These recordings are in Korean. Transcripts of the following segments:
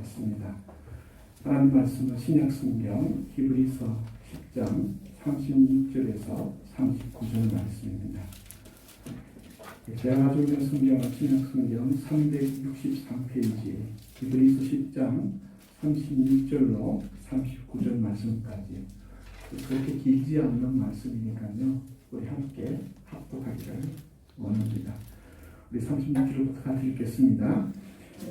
하겠습니다. 하나님 말씀은 신약성경 히브리서 10장 36절에서 39절 말씀입니다. 제가 가지고 있는 성경은 신약성경 363페이지 히브리서 10장 36절로 39절 말씀까지 그렇게 길지 않는 말씀이니까요. 우리 함께 합독하기를 원합니다. 우리 36절부터 같이 읽겠습니다.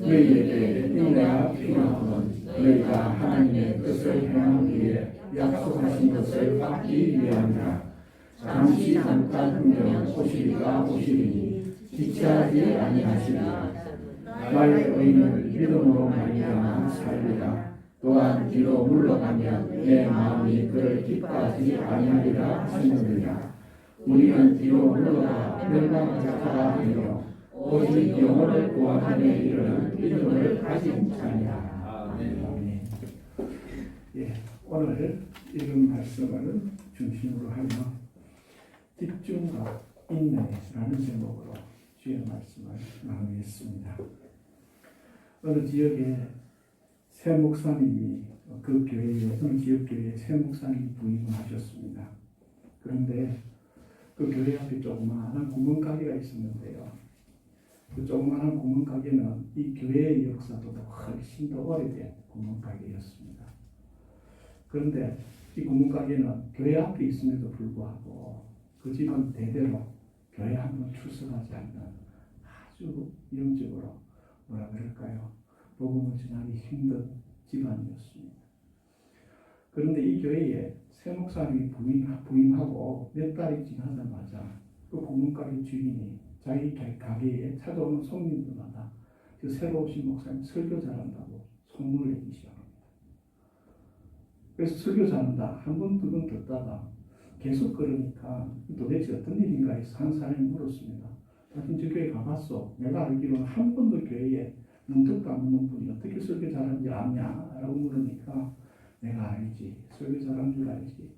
너희에게 인내가 필요하건 너희가 하나님의 뜻을 행하기 위해 약속하신 것을 받기 위함이라. 잠시 잠깐 후면 오시리가 오시리니 지체하지 아니하시리라. 나의 의인을 믿음으로 말미암아 살리라. 또한 뒤로 물러가면 내 마음이 그를 기뻐하지 아니하리라 하시느니라. 우리는 뒤로 물러가 멸망하자 하며 오직 영혼을 구원하는 이르는 믿음을 가진 자니라. 아멘. 예, 오늘 읽은 말씀을 중심으로 하며 집중과 인내라는 제목으로 주의 말씀을 나누겠습니다. 어느 지역에 새 목사님이 그 교회에 어느 지역 교회에 새 목사님이 부임을 하셨습니다. 그런데 그 교회 앞에 조그마한 구멍가게가 있었는데요. 그 조그마한 구멍가게는 이 교회의 역사도 훨씬 더 오래된 구멍가게였습니다. 그런데 이 구멍가게는 교회 앞에 있음에도 불구하고 그 집은 대대로 교회 한번 출석하지 않는 아주 영적으로 뭐라 그럴까요? 복음을 전하기 힘든 집안이었습니다. 그런데 이 교회에 새 목사님이 부임하고 몇 달이 지나자마자 그 구멍가게 주인이 자기 가게에 찾아오는 손님들마다 그 새로 오신 목사님 설교 잘한다고 소문을 내기 시작합니다. 그래서 설교 잘한다 한 번 두 번 듣다가 계속 그러니까 도대체 어떤 일인가 해서 한 사람이 물었습니다. 당신 저 교회 가봤어? 내가 알기로는 한 번도 교회에 눈뜨도 안 묻는 분이 어떻게 설교 잘하는지 아냐? 라고 물으니까 내가 알지. 설교 잘하는 줄 알지.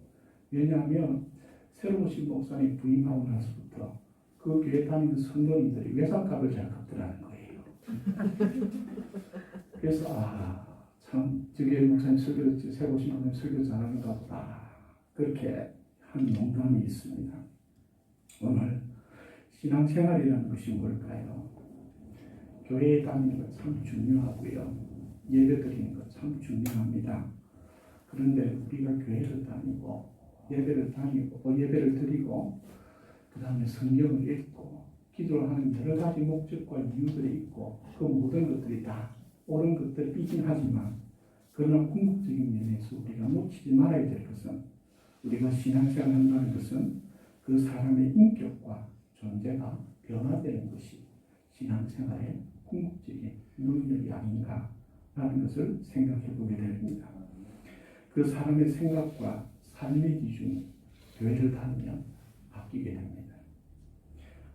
왜냐하면 새로 오신 목사님 부임하고 나서부터 그 교회 다니는 성도님들이 외상값을 잘 갚더라는 거예요. 그래서 참 저 교회 목사님 설교 새로 오신 목사님 설교 잘하는가 보다. 그렇게 한 농담이 있습니다. 오늘 신앙생활이라는 것이 뭘까요? 교회에 다니는 것 참 중요하고요. 예배 드리는 것 참 중요합니다. 그런데 우리가 교회를 다니고 예배를 드리고 그 다음에 성경을 읽고 기도를 하는 여러 가지 목적과 이유들이 있고 그 모든 것들이 다 옳은 것들이긴 하지만 그러나 궁극적인 면에서 우리가 놓치지 말아야 될 것은 우리가 신앙생활을 한다는 것은 그 사람의 인격과 존재가 변화되는 것이 신앙생활의 궁극적인 능력이 아닌가라는 것을 생각해 보게 됩니다. 그 사람의 생각과 삶의 기준이 교회를 다니면 바뀌게 됩니다.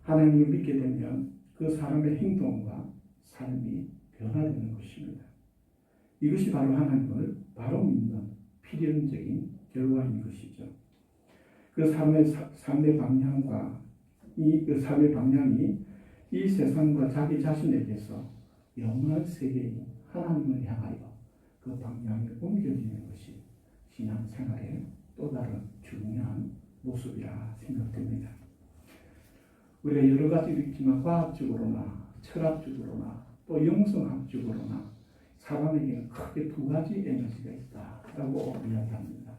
하나님을 믿게 되면 그 사람의 행동과 삶이 변화되는 것입니다. 이것이 바로 하나님을 바로 믿는 필연적인 결과인 것이죠. 그 삶의 방향과 그 삶의 방향이 이 세상과 자기 자신에게서 영원한 세계인 하나님을 향하여 그 방향을 옮겨지는 것이 신앙생활의 또 다른 중요한 모습이라 생각됩니다. 우리가 여러 가지 있지만 과학적으로나 철학적으로나 또 영성학적으로나 사람에게는 크게 두 가지 에너지가 있다라고 이야기합니다.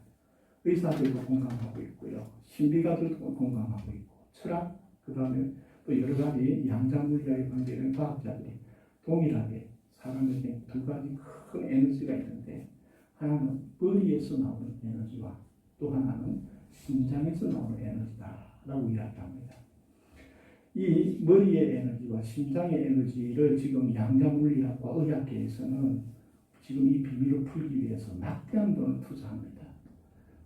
의사들도 공감하고 있고요. 신비가들도 공감하고 있고 철학 그 다음에 또 여러 가지 양자물리학에 관계된 과학자들이 동일하게 사람에게 두 가지 큰 에너지가 있는데 하나는 머리에서 나오는 에너지와 또 하나는 심장에서 나오는 에너지다라고 이야기합니다. 이 머리의 에너지와 심장의 에너지를 지금 양자물리학과 의학계에서는 지금 이 비밀을 풀기 위해서 막대한 돈을 투자합니다.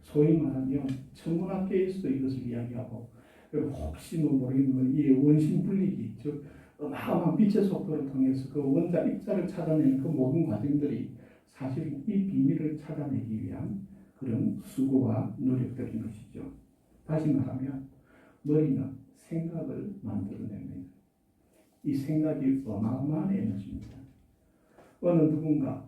소위 말하면 천문학계에서도 이것을 이야기하고 혹시 모르겠는 이 원심 분리기 즉 어마어마한 빛의 속도를 통해서 그 원자 입자를 찾아내는 그 모든 과정들이 사실 이 비밀을 찾아내기 위한 그런 수고와 노력들인 것이죠. 다시 말하면 머리는 생각을 만들어냅니다. 이 생각이 어마어마한 에너지입니다. 어느 누군가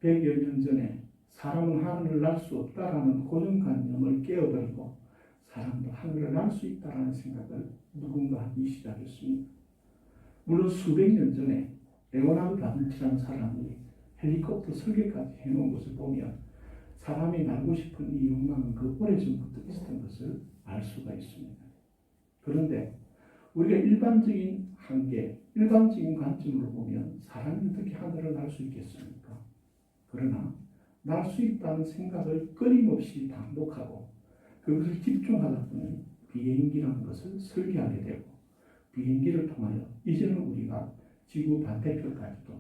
100여 년 전에 사람은 하늘을 날 수 없다라는 고정관념을 깨어버리고 사람도 하늘을 날 수 있다라는 생각을 누군가 하기 시작했습니다. 물론 수백 년 전에 레오나르도 다빈치라는 사람이 헬리콥터 설계까지 해놓은 것을 보면 사람이 날고 싶은 이 욕망은 그 오래전부터 있었던 것을 알 수가 있습니다. 그런데 우리가 일반적인 한계, 일반적인 관점으로 보면 사람이 어떻게 하늘을 날 수 있겠습니까? 그러나 날 수 있다는 생각을 끊임없이 반복하고 그것을 집중하다 보니 비행기라는 것을 설계하게 되고 비행기를 통하여 이제는 우리가 지구 반대편까지도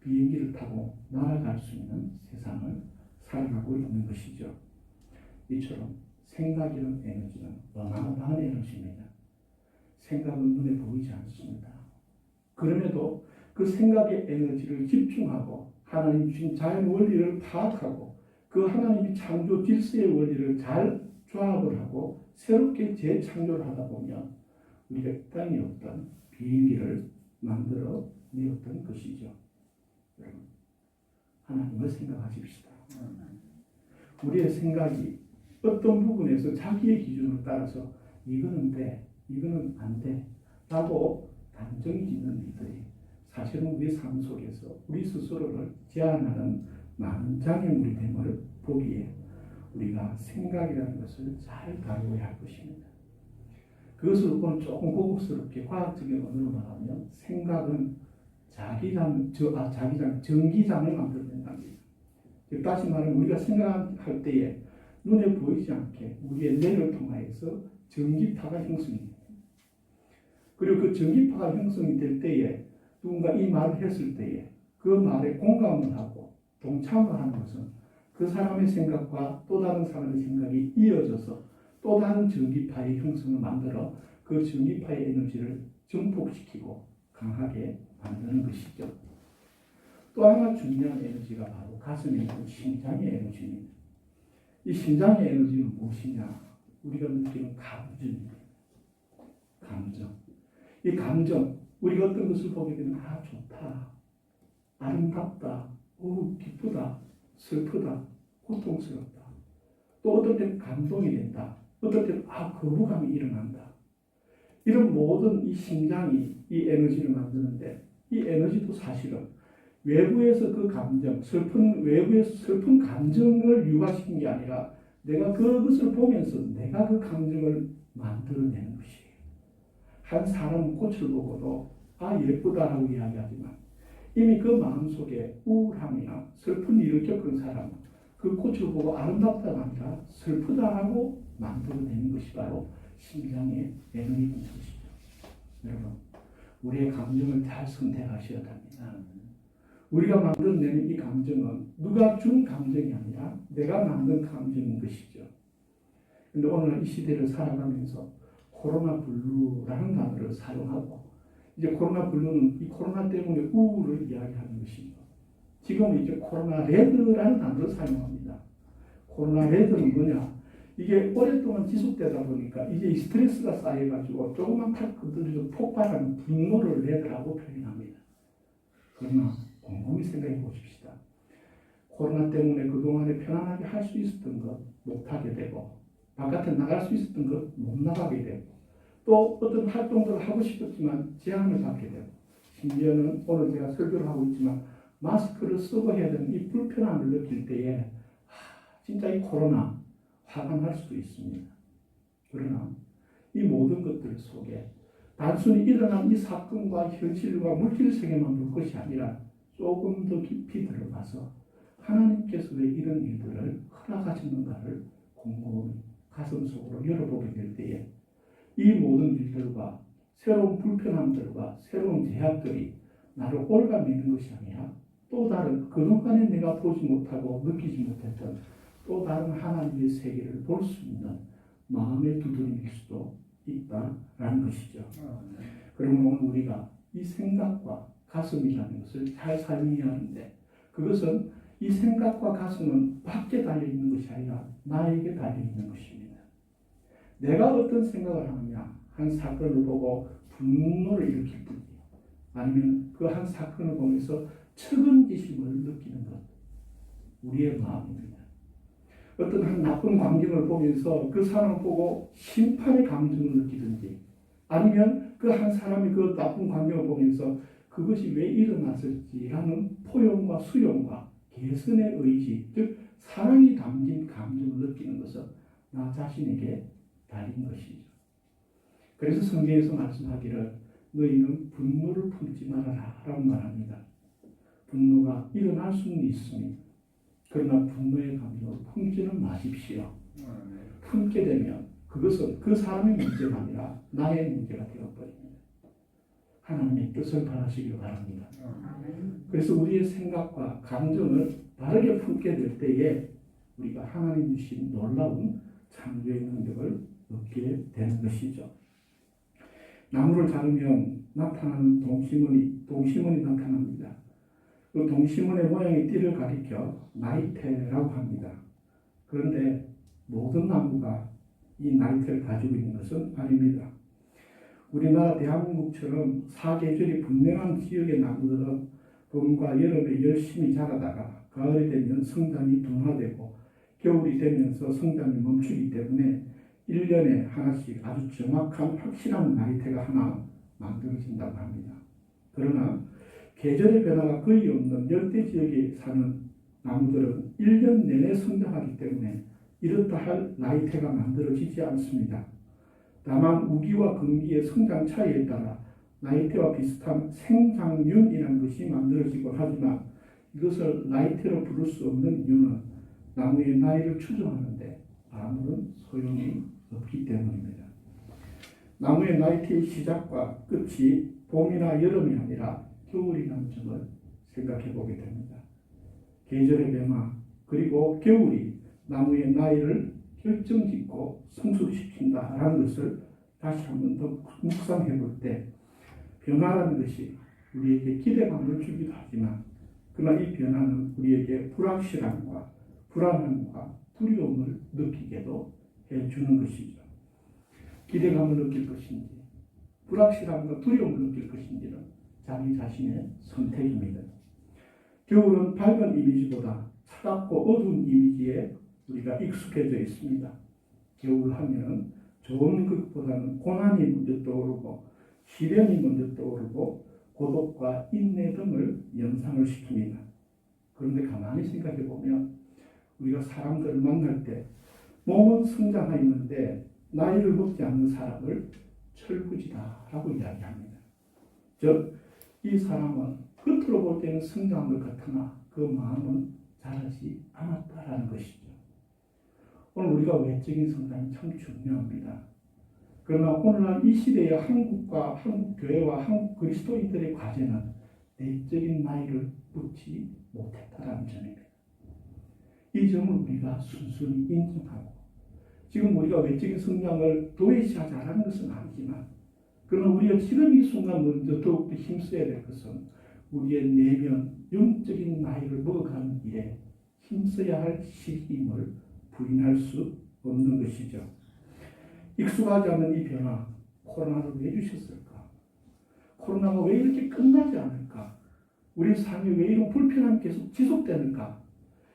비행기를 타고 날아갈 수 있는 세상을 살아가고 있는 것이죠. 이처럼 생각이라는 에너지는 어마어마한 에너지입니다. 생각은 눈에 보이지 않습니다. 그럼에도 그 생각의 에너지를 집중하고 하나님 주신 자연 원리를 파악하고 그 하나님이 창조 질서의 원리를 잘 조합을 하고 새롭게 재창조를 하다 보면 우리가 이 땅에 없던 비행기를 만들어 내었던 것이죠. 여러분, 하나님을 생각하십시다. 우리의 생각이 어떤 부분에서 자기의 기준을 따라서 이거는 돼, 이거는 안 돼 라고 단정이 짓는 일들이 사실은 우리 삶 속에서 우리 스스로를 제한하는 많은 장애물이 됨을 보기에 우리가 생각이라는 것을 잘 다루어야 할 것입니다. 그것을 오늘 조금 고급스럽게 과학적인 언어로 말하면 생각은 전기장을 만들어낸답니다. 다시 말하면 우리가 생각할 때에 눈에 보이지 않게 우리의 뇌를 통하여서 전기파가 형성이 됩니다. 그리고 그 전기파가 형성이 될 때에 누군가 이 말을 했을 때에 그 말에 공감을 하고 동참을 하는 것은 그 사람의 생각과 또 다른 사람의 생각이 이어져서 또 다른 전기파의 형성을 만들어 그 전기파의 에너지를 증폭시키고 강하게 만드는 것이죠. 또 하나 중요한 에너지가 바로 가슴에 있는 심장의 에너지입니다. 이 심장의 에너지는 무엇이냐? 우리가 느끼는 감정입니다. 감정. 이 감정, 우리가 어떤 것을 보게 되면 좋다, 아름답다, 기쁘다, 슬프다, 고통스럽다. 또 어떨 때는 감동이 된다. 어떨 때는 거부감이 일어난다. 이런 모든 이 심장이 이 에너지를 만드는데 이 에너지도 사실은 외부에서 그 감정, 외부에서 슬픈 감정을 유발시킨 게 아니라 내가 그것을 보면서 내가 그 감정을 만들어내는 것이에요. 한 사람 꽃을 보고도 예쁘다라고 이야기하지만 이미 그 마음속에 우울함이나 슬픈 일을 겪은 사람은 그 꽃을 보고 아름답다가 아니라 슬프다라고 만들어내는 것이 바로 심장의 에너지인 것이죠. 여러분, 우리의 감정을 잘 선택하셔야 합니다. 우리가 만들어내는 이 감정은 누가 준 감정이 아니라 내가 만든 감정인 것이죠. 그런데 오늘 이 시대를 살아가면서 코로나 블루라는 단어를 사용하고 이제 코로나 블루는 이 코로나 때문에 우울을 이야기하는 것이죠. 지금은 이제 코로나 레드라는 단어를 사용합니다. 코로나 레드는 뭐냐? 이게 오랫동안 지속되다 보니까 이제 스트레스가 쌓여가지고 조금만 탁 건드려도 폭발하는 분노를 레드라고 표현합니다. 그러나 곰곰이 생각해 보십시다. 코로나 때문에 그동안에 편안하게 할 수 있었던 것 못하게 되고 바깥에 나갈 수 있었던 것 못 나가게 되고 또 어떤 활동들을 하고 싶었지만 제한을 받게 되고 심지어는 오늘 제가 설교를 하고 있지만 마스크를 쓰고 해야 되는 이 불편함을 느낄 때에 진짜 이 코로나 화가 날 수도 있습니다. 그러나 이 모든 것들 속에 단순히 일어난 이 사건과 현실과 물질 세계만 볼 것이 아니라 조금 더 깊이 들어가서 하나님께서 왜 이런 일들을 허락하셨는가를 곰곰이 가슴속으로 열어보게 될 때에 이 모든 일들과 새로운 불편함들과 새로운 제약들이 나를 올가매는 것이 아니라 또 다른 그동안에 내가 보지 못하고 느끼지 못했던 또 다른 하나님의 세계를 볼 수 있는 마음의 두드림일 수도 있다라는 것이죠. 그러면 오늘 우리가 이 생각과 가슴이라는 것을 잘 사용해야 하는데 그것은 이 생각과 가슴은 밖에 달려있는 것이 아니라 나에게 달려있는 것입니다. 내가 어떤 생각을 하느냐, 한 사건을 보고 분노를 일으킬 때 아니면 그 한 사건을 보면서 측은지심을 느끼는 것 우리의 마음입니다. 어떤 한 나쁜 광경을 보면서 그 사람을 보고 심판의 감정을 느끼든지 아니면 그 한 사람이 그 나쁜 광경을 보면서 그것이 왜 일어났을지라는 포용과 수용과 개선의 의지, 즉 사랑이 담긴 감정을 느끼는 것은 나 자신에게 달린 것이죠. 그래서 성경에서 말씀하기를 너희는 분노를 품지 말아라 라고 말합니다. 분노가 일어날 수는 있습니다. 그러나 분노의 감정을 품지는 마십시오. 품게 되면 그것은 그 사람의 문제가 아니라 나의 문제가 되어버립니다. 하나님의 뜻을 바라시길 바랍니다. 그래서 우리의 생각과 감정을 바르게 품게 될 때에 우리가 하나님 주신 놀라운 창조의 능력을 얻게 되는 것이죠. 나무를 자르면 나타나는 동심원이 나타납니다. 그 동심원의 모양이 띠를 가리켜 나이테라고 합니다. 그런데 모든 나무가 이 나이테를 가지고 있는 것은 아닙니다. 우리나라 대한민국처럼 사계절이 분명한 지역의 나무들은 봄과 여름에 열심히 자라다가 가을이 되면 성장이 둔화되고 겨울이 되면서 성장이 멈추기 때문에 1년에 하나씩 아주 정확한 확실한 나이테가 하나 만들어진다고 합니다. 그러나 계절의 변화가 거의 없는 열대 지역에 사는 나무들은 1년 내내 성장하기 때문에 이렇다 할 나이테가 만들어지지 않습니다. 다만 우기와 건기의 성장 차이에 따라 나이테와 비슷한 생장윤이라는 것이 만들어지고 하지만 이것을 나이테로 부를 수 없는 이유는 나무의 나이를 추정하는데 아무런 소용이 없기 때문입니다. 나무의 나이테의 시작과 끝이 봄이나 여름이 아니라 겨울이라는 점을 생각해 보게 됩니다. 계절의 변화 그리고 겨울이 나무의 나이를 결정짓고 성숙시킨다라는 것을 다시 한번 더 묵상해 볼 때 변화라는 것이 우리에게 기대감을 주기도 하지만 그러나 이 변화는 우리에게 불확실함과 불안함과 두려움을 느끼게도 해주는 것이죠. 기대감을 느낄 것인지 불확실함과 두려움을 느낄 것인지는 자기 자신의 선택입니다. 겨울은 밝은 이미지보다 차갑고 어두운 이미지에 우리가 익숙해져 있습니다. 겨울 하면 좋은 것보다는 고난이 먼저 떠오르고 시련이 먼저 떠오르고 고독과 인내 등을 연상을 시킵니다. 그런데 가만히 생각해 보면 우리가 사람들을 만날 때 몸은 성장하 있는데 나이를 먹지 않는 사람을 철부지다라고 이야기합니다. 즉, 이 사람은 겉으로 볼 때는 성장한 것 같으나 그 마음은 자라지 않았다라는 것이죠. 오늘 우리가 외적인 성장이 참 중요합니다. 그러나 오늘날 이 시대의 한국과 한국 교회와 한국 그리스도인들의 과제는 내적인 나이를 묻지 못했다라는 점입니다. 이 점을 우리가 순순히 인정하고 지금 우리가 외적인 성장을 도외시하지 않은 것은 아니지만 그러나 우리가 지금 이 순간 먼저 더욱더 힘써야 될 것은 우리의 내면 영적인 나이를 먹어가는 일에 힘써야 할 시기임을 부인할 수 없는 것이죠. 익숙하지 않은 이 변화, 코로나를 왜 주셨을까? 코로나가 왜 이렇게 끝나지 않을까? 우리 삶이 왜 이런 불편함이 계속 지속되는가?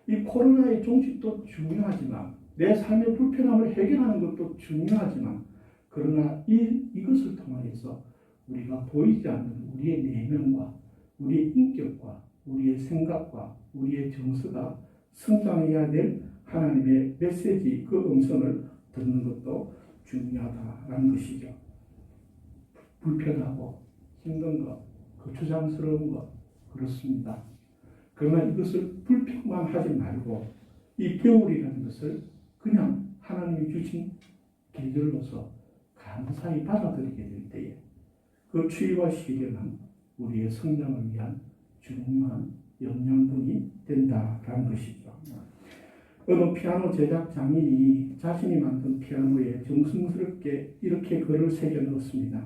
이 코로나의 종식도 중요하지만 내 삶의 불편함을 해결하는 것도 중요하지만 그러나 이것을 통해서 우리가 보이지 않는 우리의 내면과 우리의 인격과 우리의 생각과 우리의 정서가 성장해야 될 하나님의 메시지 그 음성을 듣는 것도 중요하다라는 것이죠. 불편하고 힘든 것, 거추장스러운 것 그렇습니다. 그러나 이것을 불평만 하지 말고 이 겨울이라는 것을 그냥 하나님이 주신 계절로서 감사히 받아들이게 될 때에 그 추위와 시련은 우리의 성장을 위한 중요한 영양분이 된다라는 것이죠. 어느 피아노 제작 장인이 자신이 만든 피아노에 정성스럽게 이렇게 글을 새겨 넣었습니다.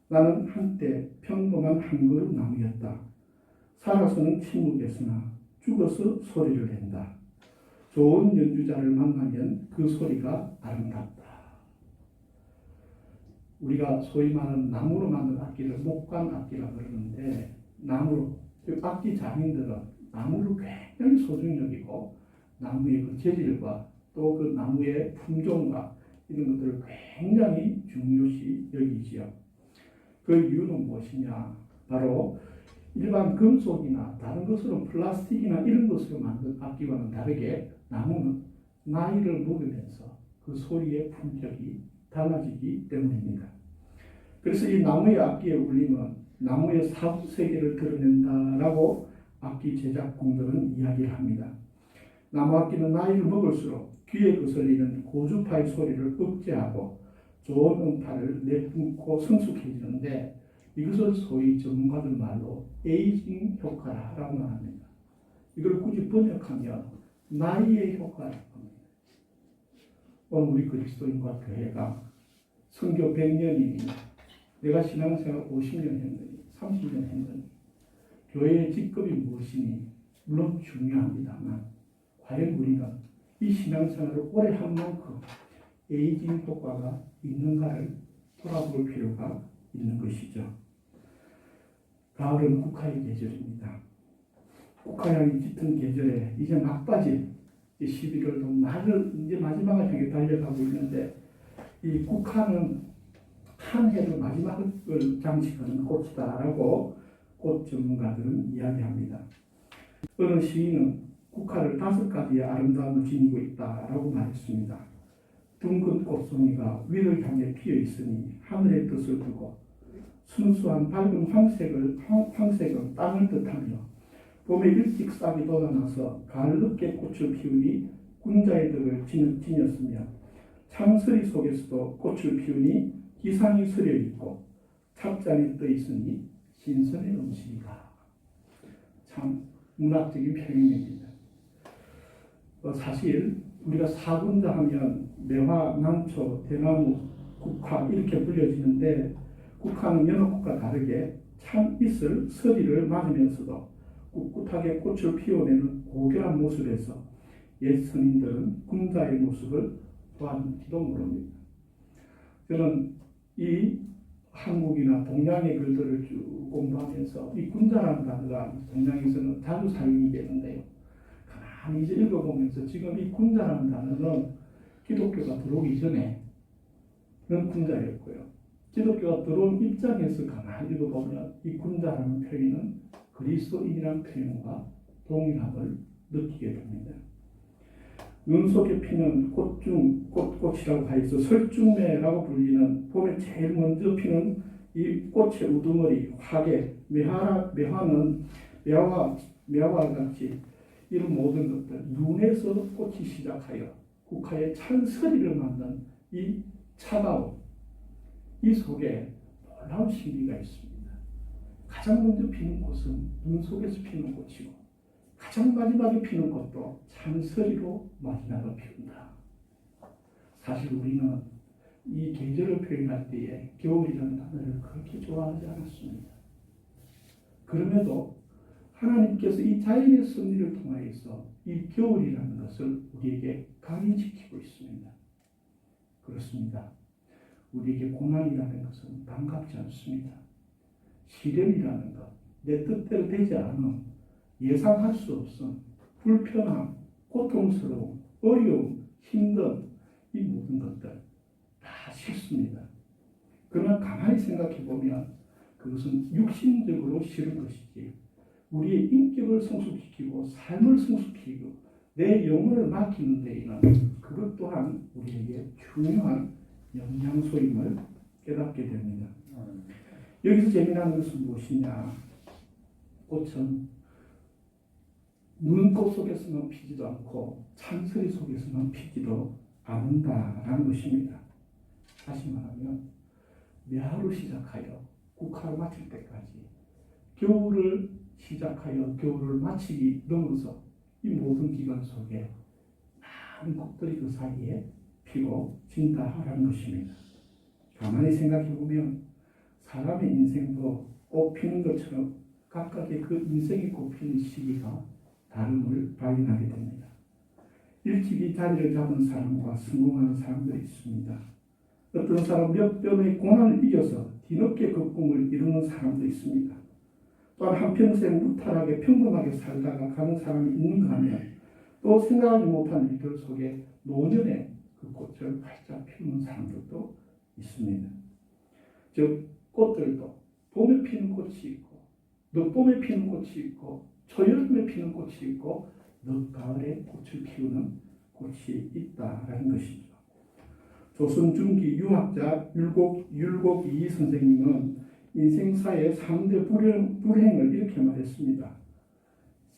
나는 한때 평범한 한 그루 나무였다. 살아서는 침묵했으나 죽어서 소리를 낸다. 좋은 연주자를 만나면 그 소리가 아름답다. 우리가 소위 말하는 나무로 만든 악기를 목관 악기라고 그러는데 나무로, 악기 장인들은 나무를 굉장히 소중히 여기고 나무의 그 재질과 또 그 나무의 품종과 이런 것들을 굉장히 중요시 여기지요. 그 이유는 무엇이냐? 바로 일반 금속이나 다른 것으로 플라스틱이나 이런 것으로 만든 악기와는 다르게 나무는 나이를 먹으면서 그 소리의 품격이 달라지기 때문입니다. 그래서 이 나무의 악기의 울림은 나무의 사후 세계를 드러낸다라고 악기 제작공들은 이야기를 합니다. 나무 악기는 나이를 먹을수록 귀에 거슬리는 고주파의 소리를 억제하고 좋은 음파를 내뿜고 성숙해지는데 이것을 소위 전문가들 말로 에이징 효과라고 말합니다. 이걸 굳이 번역하면 나이의 효과라고 합니다. 오늘 우리 그리스도인과 교회가 선교 100년이니 내가 신앙생활 50년 했느니 30년 했느니 교회의 직급이 무엇이니 물론 중요합니다만 과연 우리는 이 신앙생활을 오래 한 만큼 에이징 효과가 있는가를 돌아볼 필요가 있는 것이죠. 가을은 국화의 계절입니다. 국화향이 짙은 계절에 이제 막바지 11월도 말을 이제 마지막을 향해 달려가고 있는데 이 국화는 한 해를 마지막을 장식하는 꽃이다라고 꽃 전문가들은 이야기합니다. 어느 시인은 국화를 5가지의 아름다움을 지니고 있다라고 말했습니다. 둥근 꽃송이가 위를 향해 피어 있으니 하늘의 뜻을 두고 순수한 밝은 황색은 땅을 뜻하며 봄에 일찍 싹이 돋아나서 가을 늦게 꽃을 피우니 군자의 덕을 지녔으며 창서리 속에서도 꽃을 피우니 기상이 서려 있고 찹잔이 떠 있으니 신선의 음식이다. 참 문학적인 표현입니다. 사실 우리가 사군자 하면 매화, 난초, 대나무, 국화 이렇게 불려지는데 국화는 여러 꽃과 다르게 참 이슬, 서리를 맞으면서도 꿋꿋하게 꽃을 피워내는 고결한 모습에서 옛 선인들은 군자의 모습을 보았는지도 모릅니다. 저는 이 한국이나 동양의 글들을 쭉 공부하면서 이 군자라는 단어가 동양에서는 자주 사용이 되는데요. 가만히 이제 읽어보면서 지금 이 군자라는 단어는 기독교가 들어오기 전에는 군자였고요. 기독교가 들어온 입장에서 가만히 읽어보면 이 군자라는 표현은 그리스도인이라는 표현과 동일함을 느끼게 됩니다. 눈 속에 피는 꽃이라고 하여서 설중매라고 불리는 봄에 제일 먼저 피는 이 꽃의 우두머리, 화계, 매화는 매화와 같이 이런 모든 것들 눈에서 꽃이 시작하여 국화의 찬서리를 만든 이 차가움, 이 속에 놀라운 신비가 있습니다. 가장 먼저 피는 꽃은 눈 속에서 피는 꽃이고 가장 마지막에 피는 꽃도 찬서리로 마지막을 피운다. 사실 우리는 이 계절을 표현할 때에 겨울이라는 단어를 그렇게 좋아하지 않았습니다. 그럼에도 하나님께서 이 자연의 섭리를 통하여서 이 겨울이라는 것을 우리에게 각인시키고 있습니다. 그렇습니다. 우리에게 고난이라는 것은 반갑지 않습니다. 시련이라는 것, 내 뜻대로 되지 않은 예상할 수 없은 불편함, 고통스러움, 어려움, 힘든 이 모든 것들 다 싫습니다. 그러나 가만히 생각해 보면 그것은 육신적으로 싫은 것이지 우리의 인격을 성숙시키고 삶을 성숙시키고 내 영혼을 맡기는 데에는 그것 또한 우리에게 중요한 영양소임을 깨닫게 됩니다. 여기서 재미난 것은 무엇이냐? 꽃은 눈꽃 속에서만 피지도 않고 찬서리 속에서만 피지도 않는다라는 것입니다. 다시 말하면 매화로 시작하여 국화를 마칠 때까지 겨울을 시작하여 겨울을 마치기 넘어서 이 모든 기간 속에 많은 꽃들이 그 사이에 피고 진다라는 것입니다. 가만히 생각해 보면 사람의 인생도 꽃 피는 것처럼 각각의 그 인생이 꽃 피는 시기가 다름을 발견하게 됩니다. 일찍 이 자리를 잡은 사람과 성공하는 사람들이 있습니다. 어떤 사람 몇 번의 고난을 이겨서 뒤늦게 그 꿈을 이루는 사람도 있습니다. 또한 한평생 무탈하게 평범하게 살다가 가는 사람이 있는가 하면 또 생각하지 못한 일들 속에 노년의 그 꽃을 활짝 피우는 사람들도 있습니다. 즉 꽃들도 봄에 피는 꽃이 있고 늦봄에 피는 꽃이 있고 초여름에 피는 꽃이 있고 늦가을에 꽃을 피우는 꽃이 있다라는 것이죠. 조선 중기 유학자 율곡 이 선생님은 인생사의 3대 불행을 이렇게 말했습니다.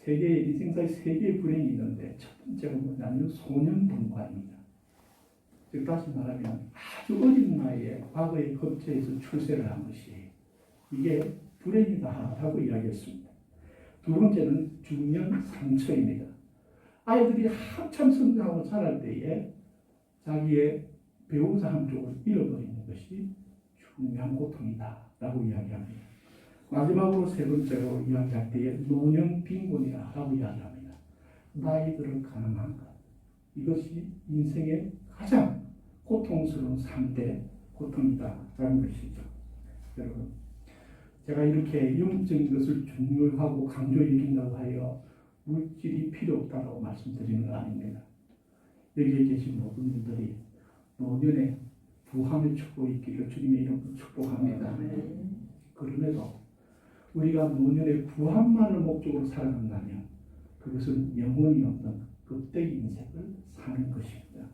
인생사의 3개의 불행이 있는데 첫 번째가 뭐냐면 소년빈관입니다. 즉 다시 말하면 아주 어린 나이에 과거의 겁제에서 출세를 한 것이 이게 불행이다라고 이야기했습니다. 두 번째는 중년 상처입니다. 아이들이 한참 성장하고 자랄 때에 자기의 배우자 한쪽을 잃어버리는 것이 중요한 고통이다라고 이야기합니다. 마지막으로 세 번째로 이야기할 때에 노년 빈곤이라고 이야기합니다. 나이 들어 가난한 것. 이것이 인생의 가장 고통스러운 3대 고통이다라는 것이죠. 여러분, 제가 이렇게 영적인 것을 중요하고 강조 여긴다고 하여 물질이 필요 없다고 말씀드리는 건 아닙니다. 여기에 계신 모든 분들이 노년에 부함의 축복이 있기를 주님의 이름으로 축복합니다. 그럼에도 우리가 노년에 부함만을 목적으로 살아간다면 그것은 영혼이 없는 껍데기 인생을 사는 것입니다.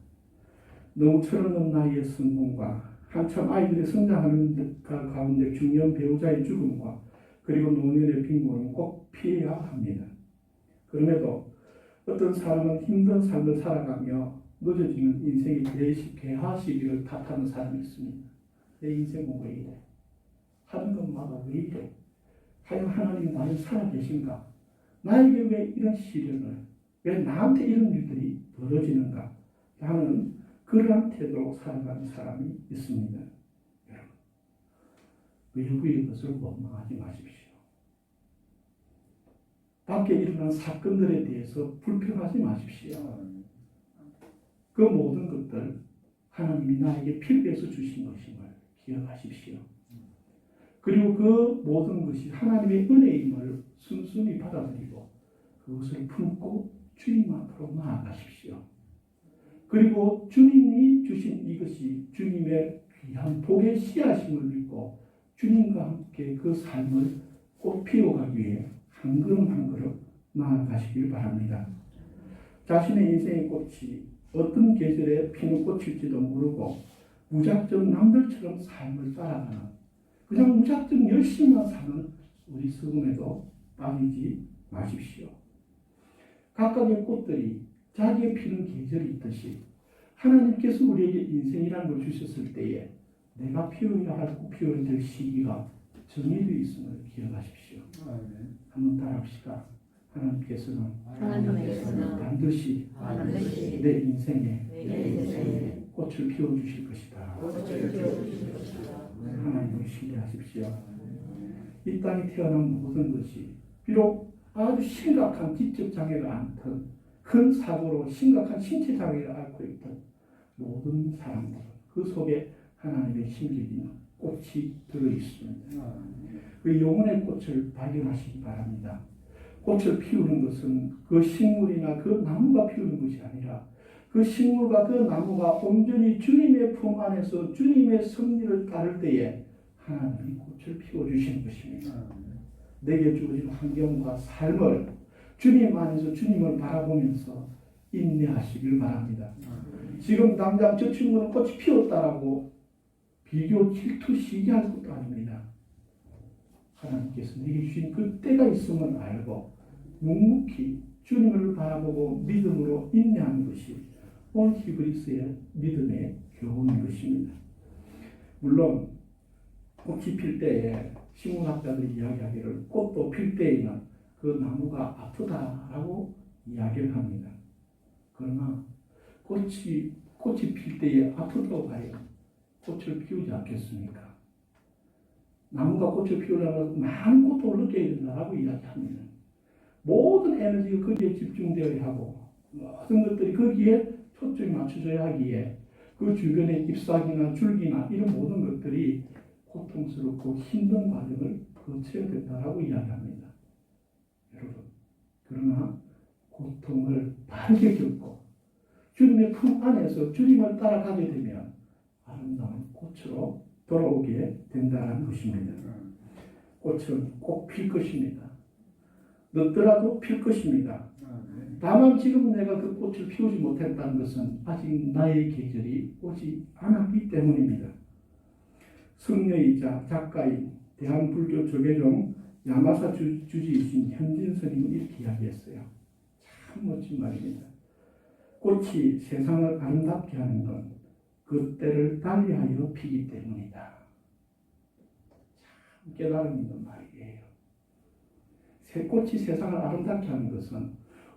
너무 철없는 나이의 성공과 한참 아이들이 성장하는 가운데 중년 배우자의 죽음과 그리고 노년의 빈곤은 꼭 피해야 합니다. 그럼에도 어떤 사람은 힘든 삶을 살아가며 늦어지는 인생의 개화 시기를 탓하는 사람이 있습니다. 내 인생은 왜 이래? 하는 것마다 왜 이래? 과연 하나님 나를 살아계신가? 나에게 왜 이런 시련을, 왜 나한테 이런 일들이 벌어지는가? 라는 그러한 태도로 살아가는 사람이 있습니다. 여러분, 외부의 것을 원망하지 마십시오. 밖에 일어난 사건들에 대해서 불평하지 마십시오. 그 모든 것들 하나님이 나에게 필요해서 주신 것임을 기억하십시오. 그리고 그 모든 것이 하나님의 은혜임을 순순히 받아들이고 그것을 품고 주님 앞으로 나아가십시오. 그리고 주님이 주신 이것이 주님의 귀한 복의 씨앗임을 믿고 주님과 함께 그 삶을 꽃 피워가기 위해 한 걸음 한 걸음 나아가시길 바랍니다. 자신의 인생의 꽃이 어떤 계절에 피는 꽃일지도 모르고 무작정 남들처럼 삶을 살아가는 그냥 무작정 열심히만 사는 우리 슬픔에도 빠지지 마십시오. 각각의 꽃들이 자기의 피는 계절이 있듯이 하나님께서 우리에게 인생이라는 걸 주셨을 때에 내가 피워야 할 꽃 피워야 될 시기가 정해져 있음을 기억하십시오. 한번 따라합시다. 하나님께서는 반드시 내 인생에 꽃을 피워주실 것이다. 하나님을 신뢰하십시오. 이 땅에 태어난 모든 것이 비록 아주 심각한 지적 장애를 앓던 큰 사고로 심각한 신체 장애를 앓고 있던 모든 사람들 그 속에 하나님의 심겨진 꽃이 들어있습니다. 그 영혼의 꽃을 발견하시기 바랍니다. 꽃을 피우는 것은 그 식물이나 그 나무가 피우는 것이 아니라 그 식물과 그 나무가 온전히 주님의 품 안에서 주님의 섭리를 따를 때에 하나님이 꽃을 피워주시는 것입니다. 내게 주어진 환경과 삶을 주님 안에서 주님을 바라보면서 인내하시길 바랍니다. 지금 당장 저 친구는 꽃이 피웠다라고 비교, 질투, 시기할 것도 아닙니다. 하나님께서 내게 주신 그 때가 있음을 알고 묵묵히 주님을 바라보고 믿음으로 인내하는 것이 오늘 히브리서의 믿음의 교훈인 것입니다. 물론 꽃이 필 때에 식물학자들이 이야기하기를 꽃도 필 때에는 그 나무가 아프다라고 이야기를 합니다. 그러나 꽃이 필 때에 아프다고 하여 꽃을 피우지 않겠습니까? 나무가 꽃을 피우려면 많은 고통을 느껴야 된다라고 이야기합니다. 모든 에너지가 거기에 집중되어야 하고 모든 것들이 거기에 초점이 맞춰져야 하기에 그 주변에 잎사귀나 줄기나 이런 모든 것들이 고통스럽고 힘든 과정을 거쳐야 된다라고 이야기합니다. 그러나 고통을 바르게 겪고 주님의 품 안에서 주님을 따라가게 되면 아름다운 꽃으로 돌아오게 된다는 것입니다. 꽃은 꼭 필 것입니다. 늦더라도 필 것입니다. 다만 지금 내가 그 꽃을 피우지 못했다는 것은 아직 나의 계절이 오지 않았기 때문입니다. 성녀이자 작가인 대한불교 조계종 야마사 주지이신 현진 스님은 이렇게 이야기했어요. 참 멋진 말입니다. 꽃이 세상을 아름답게 하는 건 그 때를 달리하여 피기 때문이다. 참 깨달음 있는 말이에요. 꽃이 세상을 아름답게 하는 것은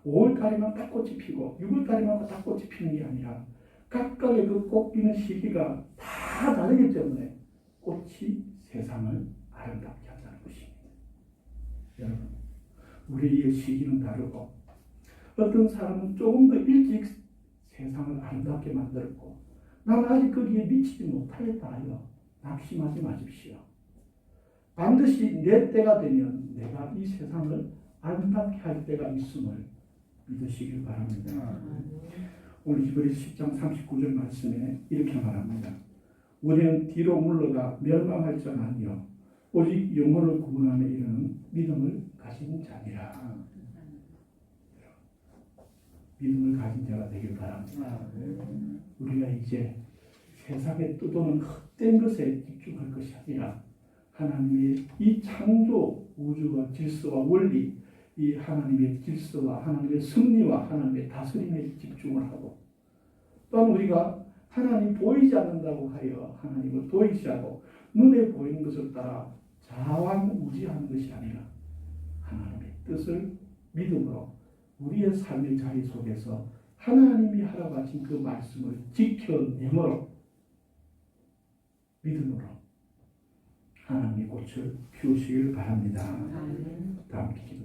5월달에만 딱 꽃이 피고 6월달에만 딱 꽃이 피는 게 아니라 각각의 그 꽃 피는 시기가 다 다르기 때문에 꽃이 세상을 아름답게 한다는 것입니다. 여러분, 우리의 시기는 다르고 어떤 사람은 조금 더 일찍 세상을 아름답게 만들었고 나는 아직 거기에 미치지 못하겠다 하여 낙심하지 마십시오. 반드시 내 때가 되면 내가 이 세상을 아름답게 할 때가 있음을 믿으시길 바랍니다. 오늘 히브리서 10장 39절 말씀에 이렇게 말합니다. 우리는 뒤로 물러가 멸망할 자가 아니요 오직 영혼을 구원함에 이르는 믿음을 가진 자니라. 믿음을 가진 자가 되길 바랍니다. 우리가 이제 세상에 떠도는 헛된 것에 집중할 것이 아니라 하나님의 이 창조 우주와 질서와 원리, 이 하나님의 질서와 하나님의 승리와 하나님의 다스림에 집중을 하고 또한 우리가 하나님 보이지 않는다고 하여 하나님을 도외시하고 눈에 보이는 것을 따라 자왕우지하는 것이 아니라 하나님의 뜻을 믿음으로 우리의 삶의 자리 속에서 하나님이 하라고 하신 그 말씀을 지켜내므로 믿음으로 하나님의 꽃을 피우시길 바랍니다. 다음 기도.